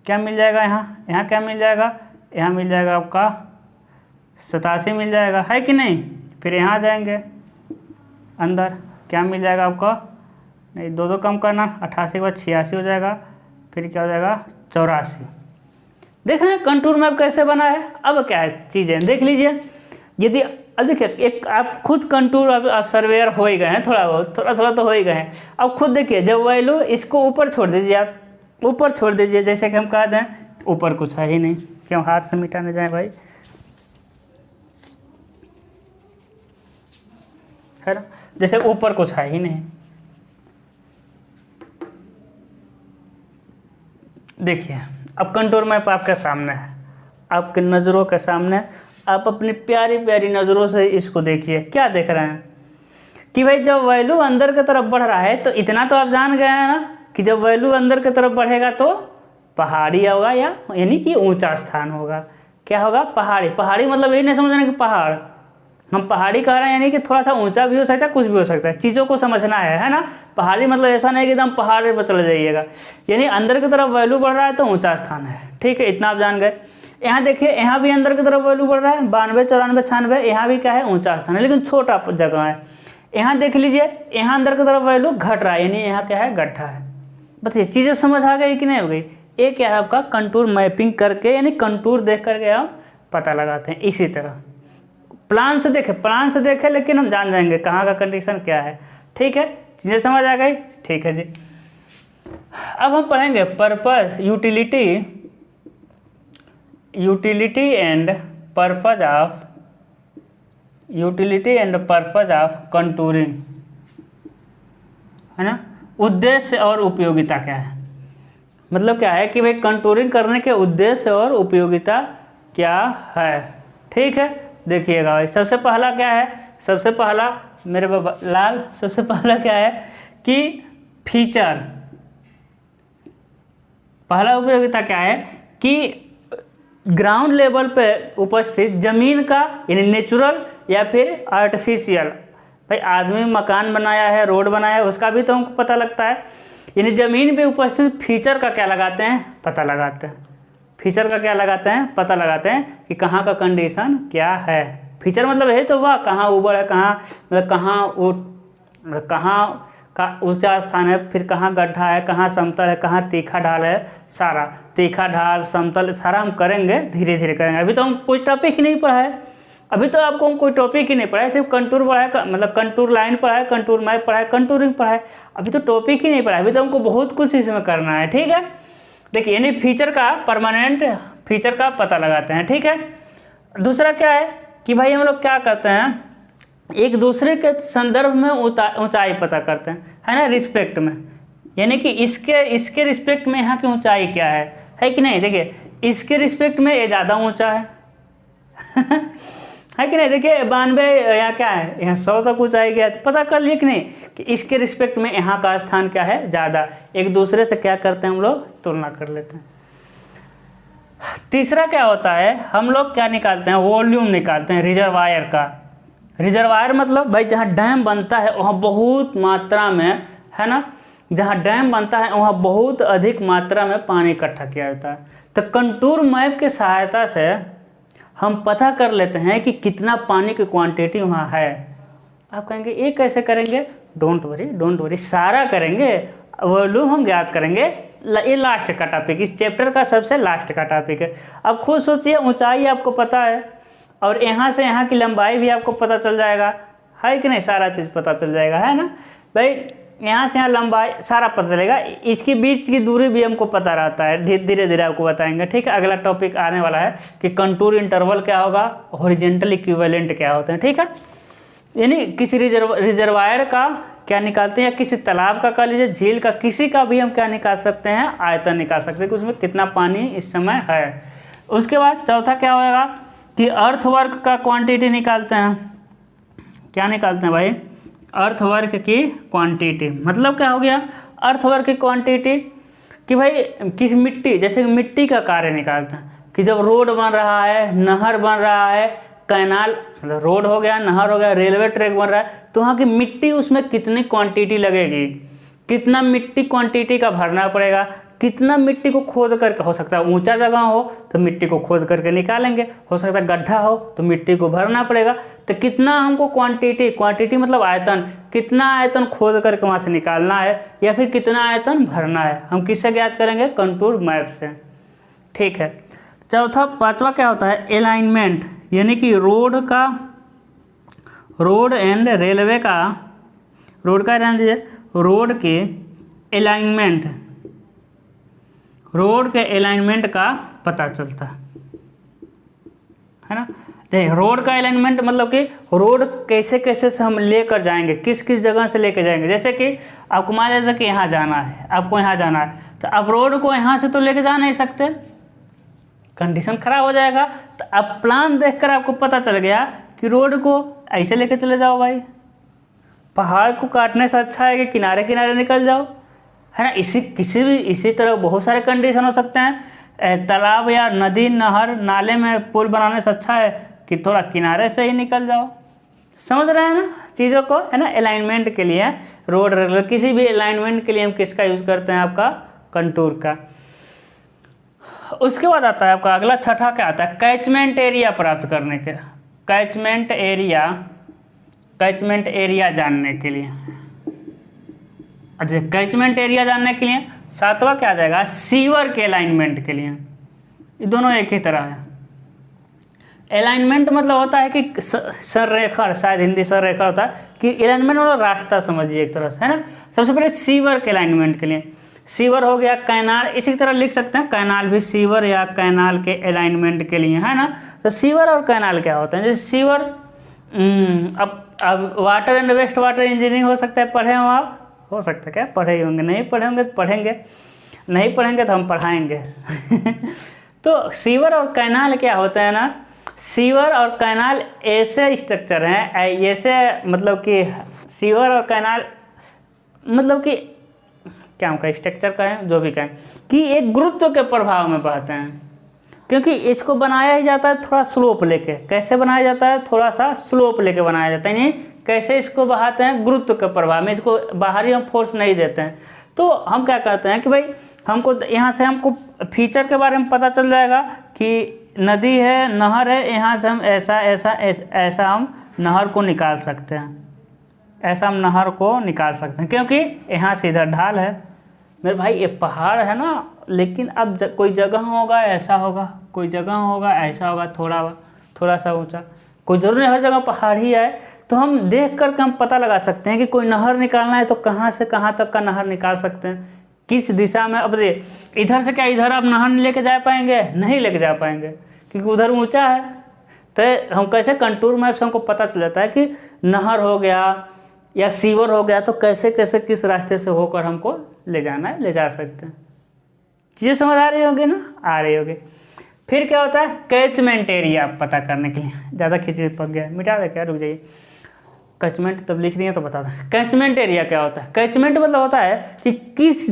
क्या मिल जाएगा, यहाँ क्या मिल जाएगा, यहाँ मिल जाएगा आपका 87 मिल जाएगा, है कि नहीं। फिर यहाँ आ जाएंगे अंदर, क्या मिल जाएगा आपका, नहीं 2-2 कम करना, 88 के बाद 86 हो जाएगा, फिर क्या हो जाएगा 84। देख रहे हैं कंटूर मैप कैसे बना है। अब क्या है चीज़ें देख लीजिए, यदि अब देखिए एक आप खुद कंटूर आप सर्वेयर हो ही गए हैं, थोड़ा तो हो ही गए हैं। अब खुद देखिए, जब वैल्यू इसको ऊपर छोड़ दीजिए, आप ऊपर छोड़ दीजिए, जैसे कि हम कह दें ऊपर कुछ है ही नहीं, क्यों हाथ से मिटाने जाए भाई, है ना, जैसे ऊपर कुछ है ही नहीं। देखिए अब कंटूर मैप आपके सामने है, आपके नज़रों के सामने, आप अपनी प्यारी प्यारी नज़रों से इसको देखिए। क्या देख रहे हैं कि भाई जब वैल्यू अंदर की तरफ बढ़ रहा है, तो इतना तो आप जान गए हैं ना कि जब वैल्यू अंदर की तरफ बढ़ेगा तो पहाड़ी होगा, या यानी कि ऊंचा स्थान होगा। क्या होगा, पहाड़ी मतलब यही नहीं समझना कि पहाड़, हम पहाड़ी कह रहे हैं यानी कि थोड़ा सा ऊंचा भी हो सकता है, कुछ भी हो सकता है, चीज़ों को समझना है ना। पहाड़ी मतलब ऐसा नहीं कि एकदम पहाड़ पर चले जाइएगा, यानी अंदर की तरफ वैल्यू बढ़ रहा है तो ऊंचा स्थान है, ठीक है, इतना आप जान गए। यहाँ देखिए, यहाँ भी अंदर की तरफ वैल्यू बढ़ रहा है, 92, 94, 96, यहाँ भी क्या है ऊंचा स्थान है, लेकिन छोटा जगह है। यहाँ देख लीजिए, यहाँ अंदर की तरफ वैल्यू घट रहा है, यानी यहाँ क्या है, गड्ढा है। बताइए चीज़ें समझ आ गई कि नहीं हो गई। एक क्या है आपका कंटूर मैपिंग करके, यानी कंटूर देख करके हम पता लगाते हैं। इसी तरह प्लान से देखे लेकिन हम जान जाएंगे कहाँ का कंडीशन क्या है, ठीक है, चीज़ें समझ आ गई, ठीक है जी। अब हम पढ़ेंगे purpose, utility and purpose of contouring, है ना। उद्देश्य और उपयोगिता क्या है, मतलब क्या है कि भाई कंटूरिंग करने के उद्देश्य और उपयोगिता क्या है, ठीक है। देखिएगा भाई, सबसे पहला क्या है, सबसे पहला मेरे बाबा लाल, सबसे पहला क्या है कि पहला उपयोगिता क्या है कि ग्राउंड लेवल पे उपस्थित जमीन का यानी नेचुरल या फिर आर्टिफिशियल। भाई आदमी मकान बनाया है, रोड बनाया है, उसका भी तो हमको पता लगता है। यानी ज़मीन पे उपस्थित फीचर का क्या लगाते हैं, पता लगाते हैं। फीचर का क्या लगाते हैं, पता लगाते हैं कि कहाँ का कंडीशन क्या है। फीचर मतलब है तो वह कहाँ ऊबड़ है, कहाँ मतलब कहाँ का ऊंचा स्थान है, फिर कहाँ गड्ढा है, कहाँ समतल है, कहाँ तीखा ढाल है, सारा तीखा ढाल समतल सारा हम करेंगे, धीरे धीरे करेंगे। अभी तो हम कोई टॉपिक ही नहीं पढ़ा है, अभी तो आपको हम कोई टॉपिक ही नहीं पढ़ा है, सिर्फ कंटूर पढ़ा है, मतलब कंटूर लाइन पढ़ा है, कंटूर मैप पढ़ा है, कंटूरिंग पढ़ा है, अभी तो टॉपिक ही नहीं पढ़ा है। अभी तो हमको बहुत कुछ इसमें करना है, ठीक है। देखिए यानी फीचर का परमानेंट फीचर का पता लगाते हैं, ठीक है। दूसरा क्या है कि भाई हम लोग क्या करते हैं, एक दूसरे के संदर्भ में ऊंचाई पता करते हैं, है ना, रिस्पेक्ट में। यानी कि इसके रिस्पेक्ट में यहाँ की ऊंचाई क्या है कि नहीं। देखिए इसके रिस्पेक्ट में ये ज़्यादा ऊंचा है है कि नहीं। देखिए 92 यहाँ क्या है, यहाँ 100 तक ऊंचाई गया, तो पता कर लिए कि नहीं कि इसके रिस्पेक्ट में यहाँ का स्थान क्या है, ज़्यादा। एक दूसरे से क्या करते हैं हम लोग, तुलना कर लेते हैं। तीसरा क्या होता है, हम लोग क्या निकालते हैं, वॉल्यूम निकालते हैं रिजर्वायर का। रिजर्वायर मतलब भाई जहाँ डैम बनता है वहाँ बहुत मात्रा में, है ना, जहाँ डैम बनता है वहाँ बहुत अधिक मात्रा में पानी इकट्ठा किया जाता है। तो कंटूर मैप की सहायता से हम पता कर लेते हैं कि कितना पानी की क्वांटिटी वहाँ है। आप कहेंगे ये कैसे करेंगे, डोंट वरी सारा करेंगे, वॉल्यूम हम ज्ञात करेंगे। ये लास्ट का टॉपिक, इस चैप्टर का सबसे लास्ट का टॉपिक है। अब खुद सोचिए, ऊंचाई आपको पता है और यहाँ से यहाँ की लंबाई भी आपको पता चल जाएगा, है कि नहीं, सारा चीज़ पता चल जाएगा, है ना भाई। यहाँ से यहाँ लंबाई सारा पता चलेगा, इसके बीच की दूरी भी हमको पता रहता है, धीरे धीरे आपको बताएंगे, ठीक है। अगला टॉपिक आने वाला है कि कंटूर इंटरवल क्या होगा, हॉरिजॉन्टल इक्विवेलेंट क्या होते हैं, ठीक है। यानी किसी रिजर्वायर का क्या निकालते हैं, या किसी तालाब का, कह लीजिए झील का, किसी का भी हम क्या निकाल सकते हैं, आयतन निकाल सकते हैं कि उसमें कितना पानी इस समय है। उसके बाद चौथा क्या होगा कि अर्थवर्क का क्वांटिटी निकालते हैं। क्या निकालते हैं भाई, अर्थवर्क की क्वांटिटी। मतलब क्या हो गया, अर्थवर्क की क्वांटिटी कि भाई किस मिट्टी, जैसे मिट्टी का कार्य निकालते हैं कि जब रोड बन रहा है, नहर बन रहा है, कैनाल, मतलब रोड हो गया, नहर हो गया, रेलवे ट्रैक बन रहा है, तो वहाँ की मिट्टी उसमें कितनी क्वांटिटी लगेगी, कितना मिट्टी क्वांटिटी का भरना पड़ेगा, कितना मिट्टी को खोद करके, हो सकता है ऊंचा जगह हो तो मिट्टी को खोद करके निकालेंगे, हो सकता है गड्ढा हो तो मिट्टी को भरना पड़ेगा। तो कितना हमको क्वांटिटी मतलब आयतन, कितना आयतन खोद करके वहाँ से निकालना है या फिर कितना आयतन भरना है, हम किससे ज्ञात करेंगे, कंटूर मैप से, ठीक है। पांचवा क्या होता है, अलाइनमेंट। यानी कि रोड एंड रेलवे का, रोड के अलाइनमेंट का पता चलता है ना। देखिए रोड का अलाइनमेंट मतलब कि रोड कैसे कैसे से हम लेकर जाएंगे, किस किस जगह से लेकर जाएंगे। जैसे कि आपको मान लेते कि यहाँ जाना है, आपको यहाँ जाना है, तो आप रोड को यहाँ से तो लेकर जा नहीं सकते, कंडीशन खराब हो जाएगा। तो अब प्लान देखकर आपको पता चल गया कि रोड को ऐसे लेके चले जाओ भाई, पहाड़ को काटने से अच्छा है कि किनारे किनारे निकल जाओ, है ना। इसी तरह बहुत सारे कंडीशन हो सकते हैं। तालाब या नदी, नहर, नाले में पुल बनाने से अच्छा है कि थोड़ा किनारे से ही निकल जाओ। समझ रहे हैं ना चीज़ों को, है ना। अलाइनमेंट के लिए रोड, रेलवे, किसी भी अलाइनमेंट के लिए हम किसका यूज़ करते हैं, आपका कंटूर का। उसके बाद आता है आपका अगला छठा क्या आता है, कैचमेंट एरिया प्राप्त करने के, कैचमेंट एरिया जानने के लिए। अच्छा, कैचमेंट एरिया जानने के लिए सातवां क्या आ जाएगा, सीवर के अलाइनमेंट के लिए। ये दोनों एक ही तरह है। अलाइनमेंट मतलब होता है कि संरेखण, शायद हिंदी संरेखण होता है कि अलाइनमेंट मतलब रास्ता समझिए एक तरह से, है ना। सबसे पहले सीवर के अलाइनमेंट के लिए, सीवर हो गया, कैनाल, इसी तरह लिख सकते हैं, कैनाल भी सीवर या कैनाल के अलाइनमेंट के लिए, है ना। तो सीवर और कैनाल क्या होते हैं, जैसे सीवर, अब water and waste water engineering हो सकता है, पढ़े हो आप, हो सकता है क्या, पढ़े ही होंगे, नहीं पढ़े होंगे तो पढ़ेंगे, नहीं पढ़ेंगे तो हम पढ़ाएंगे तो सीवर और कैनाल क्या होता है ना, सीवर और कैनाल ऐसे स्ट्रक्चर हैं, ऐसे मतलब कि सीवर और कैनाल मतलब कि क्या उनका स्ट्रक्चर का है, जो भी कहें, कि एक गुरुत्व के प्रभाव में बहते हैं। क्योंकि इसको बनाया ही जाता है थोड़ा स्लोप लेके। कैसे बनाया जाता है? थोड़ा सा स्लोप लेके बनाया जाता है, यानी कैसे इसको बहाते हैं, गुरुत्व के प्रभाव में, इसको बाहरी हम फोर्स नहीं देते हैं। तो हम क्या करते हैं कि भाई हमको यहाँ से हमको फीचर के बारे में पता चल जाएगा कि नदी है, नहर है, यहाँ से हम ऐसा ऐसा ऐसा हम नहर को निकाल सकते हैं, ऐसा हम नहर को निकाल सकते हैं, क्योंकि यहाँ से इधर ढाल है। मेरे भाई ये पहाड़ है ना, लेकिन अब कोई जगह होगा ऐसा होगा, कोई जगह होगा ऐसा होगा, थोड़ा सा ऊंचा, कोई जरूर नहीं हर जगह पहाड़ ही है। तो हम देख करके हम पता लगा सकते हैं कि कोई नहर निकालना है तो कहाँ से कहाँ तक का नहर निकाल सकते हैं, किस दिशा में। अब दे इधर से क्या इधर आप नहर लेके जा पाएंगे? नहीं लेके जा पाएंगे, क्योंकि उधर ऊंचा है। तो हम कैसे कंटूर मैप से हमको पता चल जाता है कि नहर हो गया या सीवर हो गया, तो कैसे कैसे किस रास्ते से होकर हमको ले जाना है, ले जा सकते हैं। चीज़ें समझ आ रही होगी ना? आ रही होगी। फिर क्या होता है? कैचमेंट एरिया पता करने के लिए, ज़्यादा खिचड़ी पक गया, मिटा दे क्या, रुक जाइए। कैचमेंट तब लिख दिए तो बता दें। कैचमेंट एरिया क्या होता है? कैचमेंट मतलब होता है कि किस,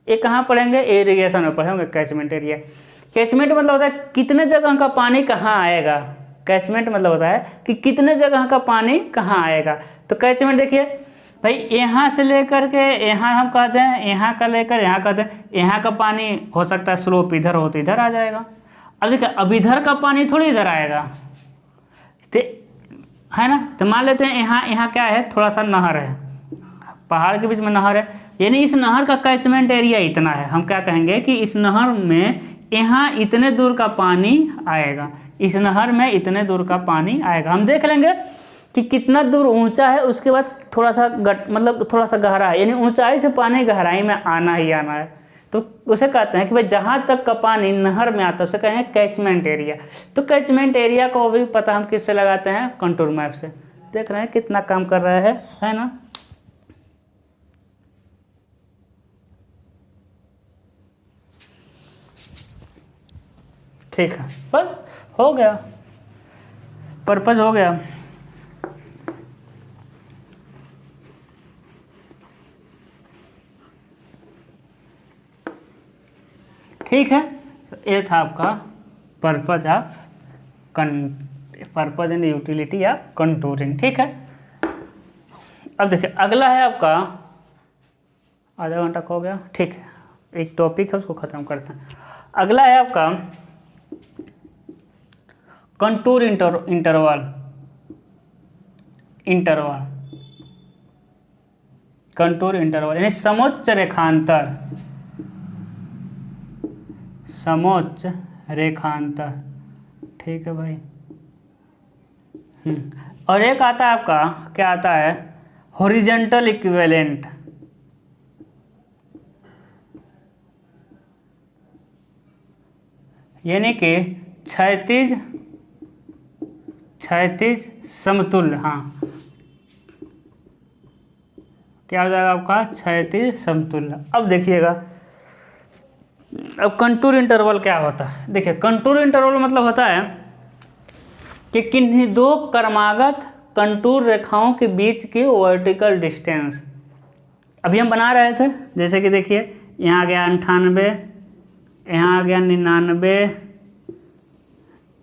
ये कहाँ पढ़ेंगे? इरिगेशन में पढ़ेंगे कैचमेंट एरिया। कैचमेंट मतलब होता है कितने जगह का पानी कहाँ आएगा। कैचमेंट मतलब होता है कि कितने जगह का पानी कहाँ आएगा। तो कैचमेंट देखिए भाई, यहाँ से लेकर के यहाँ हम कहते हैं, यहाँ का लेकर यहाँ कहते हैं, यहाँ का पानी हो सकता है स्लोप इधर हो तो इधर आ जाएगा। अब देखिए, अब इधर का पानी थोड़ी इधर आएगा, है ना। तो मान लेते हैं यहाँ क्या है, थोड़ा सा नहर है, पहाड़ के बीच में नहर है, यानी इस नहर का कैचमेंट एरिया इतना है। हम क्या कहेंगे कि इस नहर में यहाँ इतने दूर का पानी आएगा, इस नहर में इतने दूर का पानी आएगा। हम देख लेंगे कि कितना दूर ऊंचा है, उसके बाद थोड़ा सा मतलब थोड़ा सा गहरा है, यानी ऊंचाई से पानी गहराई में आना ही आना है। तो उसे कहते हैं कि भाई जहाँ तक का पानी नहर में आता है उसे कहेंगे कैचमेंट एरिया। तो कैचमेंट एरिया को भी पता हम किससे लगाते हैं? कंटूर मैप से। देख रहे हैं कितना काम कर रहा है ना। ठीक है, बस हो गया, पर्पज हो गया। ठीक है, तो ये था आपका purpose of purpose and utility of contouring. ठीक है, अब देखिए अगला है आपका, आधा घंटा हो गया, ठीक है, एक टॉपिक है उसको ख़त्म करते हैं। अगला है आपका कंटूर इंटरवल कंटूर इंटरवल, यानी समोच्च रेखांतर, समोच्च रेखांतर। ठीक है भाई। और एक आता है आपका, क्या आता है? हॉरिजॉन्टल इक्विवेलेंट, यानी कि क्षैतिज समतुल्य। हाँ, क्या हो जाएगा आपका? क्षैतिज समतुल्य। अब देखिएगा, अब कंटूर इंटरवल क्या होता है? देखिए, कंटूर इंटरवल मतलब होता है कि किन्हीं दो क्रमागत कंटूर रेखाओं के बीच की वर्टिकल डिस्टेंस। अभी हम बना रहे थे, जैसे कि देखिए यहाँ आ गया 98, यहाँ आ गया 99,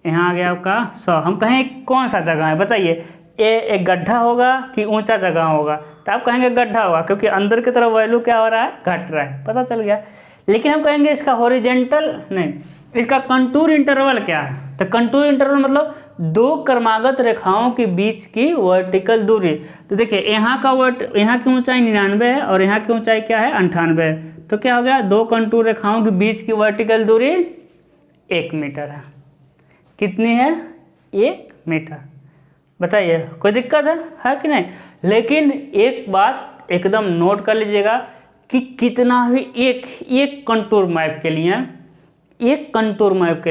यहाँ आ गया आपका 100। हम कहें कौन सा जगह है बताइए? ये एक गड्ढा होगा कि ऊंचा जगह होगा? तो आप कहेंगे गड्ढा होगा, क्योंकि अंदर की तरफ वैल्यू क्या हो रहा है? घट रहा है, पता चल गया। लेकिन हम कहेंगे इसका हॉरिजॉन्टल नहीं, इसका कंटूर इंटरवल क्या है? तो कंटूर इंटरवल मतलब दो क्रमागत रेखाओं के बीच की वर्टिकल दूरी। तो देखिए यहाँ की ऊंचाई 99 है और यहाँ की ऊंचाई क्या है? 98 है। तो क्या हो गया? दो कंटूर रेखाओं के बीच की वर्टिकल दूरी 1 मीटर है। कितनी है? 1 मीटर। बताइए, कोई दिक्कत है कि नहीं? लेकिन एक बात एकदम नोट कर लीजिएगा कि कितना भी एक कंटूर मैप के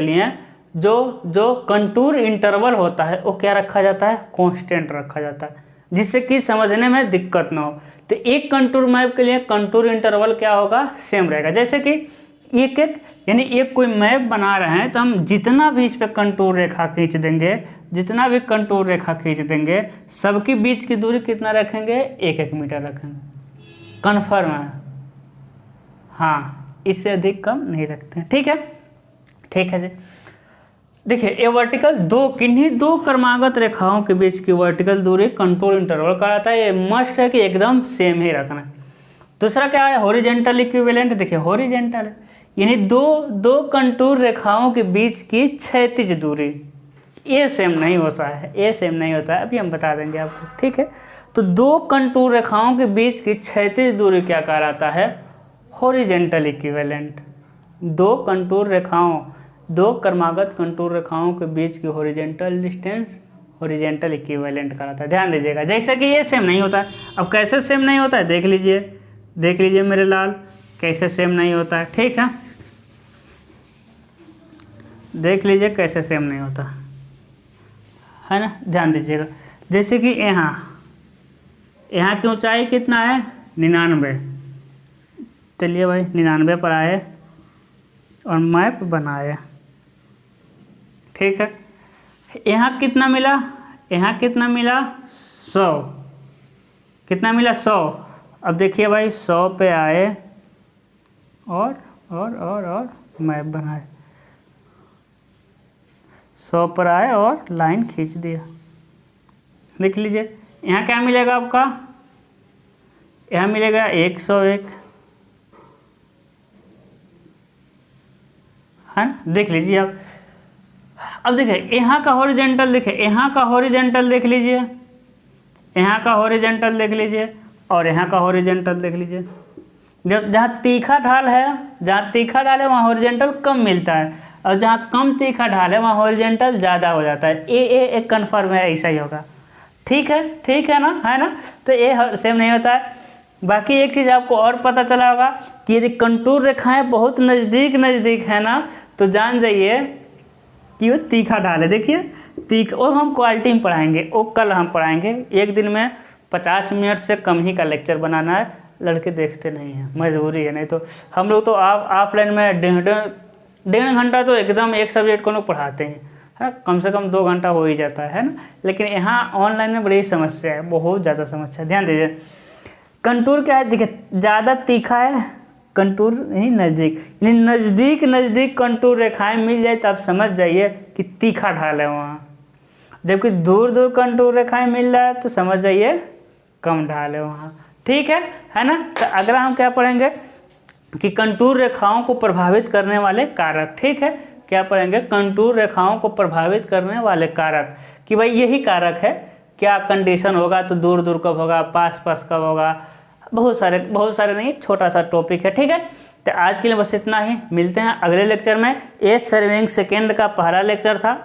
लिए जो कंटूर इंटरवल होता है वो क्या रखा जाता है? कांस्टेंट रखा जाता है, जिससे कि समझने में दिक्कत ना हो। तो एक कंटूर मैप के लिए कंटूर इंटरवल क्या होगा? सेम रहेगा। जैसे कि यानी एक कोई मैप बना रहे हैं तो हम जितना भी इस पर कंटूर रेखा खींच देंगे, सबके बीच की दूरी कितना रखेंगे? 1-1 मीटर रखेंगे। कन्फर्म है? हाँ, इससे अधिक कम नहीं रखते हैं। ठीक है, ठीक है जी। देखिए ये वर्टिकल किन्हीं दो क्रमागत रेखाओं के बीच की वर्टिकल दूरी कंट्रोल इंटरवल का आता है, ये मस्ट है कि एकदम सेम ही रखना है। दूसरा क्या है, हॉरिजेंटल इक्विवेलेंट। देखिए हॉरिजेंटल यानी दो कंटूर रेखाओं के बीच की क्षैतिज दूरी, ये सेम नहीं होता है, ये सेम नहीं होता है, अभी हम बता देंगे आपको, ठीक है। तो दो कंटूर रेखाओं के बीच की क्षैतिज दूरी क्या कहलाता है, हॉरिजेंटल इक्विवेलेंट। दो क्रमागत कंटूर रेखाओं के बीच की हॉरिजेंटल डिस्टेंस हॉरिजेंटल इक्विवेलेंट कहलाता है। ध्यान दीजिएगा, जैसे कि ये सेम नहीं होता है। अब कैसे सेम नहीं होता है देख लीजिए मेरे लाल, कैसे सेम नहीं होता है, ठीक है। देख लीजिए कैसे सेम नहीं होता है ना, ध्यान दीजिएगा। जैसे कि यहाँ की ऊंचाई कितना है, 99। चलिए भाई 99 पर आए और मैप बनाए, ठीक है। यहाँ कितना मिला, 100। कितना मिला, 100। अब देखिए भाई 100 पे आए और मैप बनाए, 100 पर आए और लाइन खींच दिया। देख लीजिए यहाँ क्या मिलेगा आपका, यहाँ मिलेगा 101, है ना। देख लीजिए आप। अब देखिए यहाँ का हॉरिजेंटल, यहाँ का हॉरिजेंटल देख लीजिए, यहाँ का हॉरिजेंटल देख लीजिए और यहाँ का हॉरिजेंटल देख लीजिए। जब जहाँ तीखा ढाल है वहाँ हॉरिजेंटल कम मिलता है, और जहाँ कम तीखा ढाल है वहाँ हॉरिजेंटल ज़्यादा हो जाता है। एक कन्फर्म है, ऐसा ही होगा, ठीक है ना। तो ये सेम नहीं होता है। बाकी एक चीज़ आपको और पता चला होगा कि यदि कंटूर रेखाएं बहुत नज़दीक है ना, तो जान जाइए कि वो तीखा ढाल है। देखिए वो हम क्वालिटी में पढ़ाएंगे, वो कल हम पढ़ाएंगे। एक दिन में 50 मिनट से कम ही का लेक्चर बनाना है, लड़के देखते नहीं हैं, मजबूरी है। नहीं तो हम लोग तो ऑफलाइन में डेढ़ घंटा तो एकदम एक सब्जेक्ट को लोग पढ़ाते हैं, है, कम से कम 2 घंटा हो ही जाता है ना। लेकिन यहाँ ऑनलाइन में बड़ी समस्या है, बहुत ज़्यादा समस्या है। ध्यान दीजिए, कंटूर क्या है, देखिए ज़्यादा तीखा है कंटूर, नहीं नज़दीक कंटूर रेखाएं मिल जाए तो आप समझ जाइए कि तीखा ढाल है वहाँ। जबकि दूर कंटूर रेखाएं मिल रहा है तो समझ जाइए कम ढाल है वहाँ, ठीक है ना। तो अगला हम क्या पढ़ेंगे कि कंटूर रेखाओं को प्रभावित करने वाले कारक, ठीक है। क्या पढ़ेंगे, कंटूर रेखाओं को प्रभावित करने वाले कारक, कि भाई यही कारक है, क्या कंडीशन होगा तो दूर कब होगा, पास कब होगा, बहुत सारे नहीं, छोटा सा टॉपिक है, ठीक है। तो आज के लिए बस इतना ही, मिलते हैं अगले लेक्चर में। ये सर्विंग सेकेंड का पहला लेक्चर था,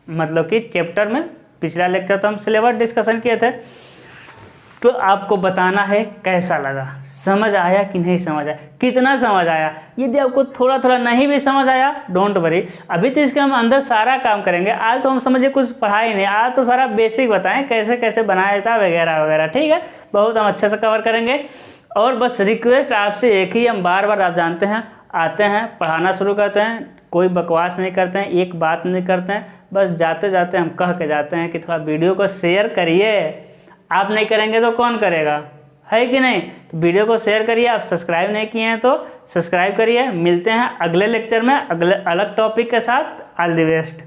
मतलब कि चैप्टर में। पिछला लेक्चर तो हम सिलेबस डिस्कशन किए थे, तो आपको बताना है कैसा लगा, समझ आया कि नहीं समझ आया, कितना समझ आया। यदि आपको थोड़ा नहीं भी समझ आया, डोंट वरी, अभी तो इसके हम अंदर सारा काम करेंगे। आज तो हम समझे कुछ पढ़ा ही नहीं, आज तो सारा बेसिक बताएं कैसे बनाया जाता है वगैरह, ठीक है। बहुत हम अच्छे से कवर करेंगे। और बस रिक्वेस्ट आपसे एक ही, हम बार आप जानते हैं, आते हैं पढ़ाना शुरू करते हैं, कोई बकवास नहीं करते हैं, एक बात नहीं करते हैं, बस जाते हम कह के जाते हैं कि थोड़ा वीडियो को शेयर करिए। आप नहीं करेंगे तो कौन करेगा, है कि नहीं। तो वीडियो को शेयर करिए। आप सब्सक्राइब नहीं किए हैं तो सब्सक्राइब करिए। मिलते हैं अगले लेक्चर में अलग टॉपिक के साथ। All the best.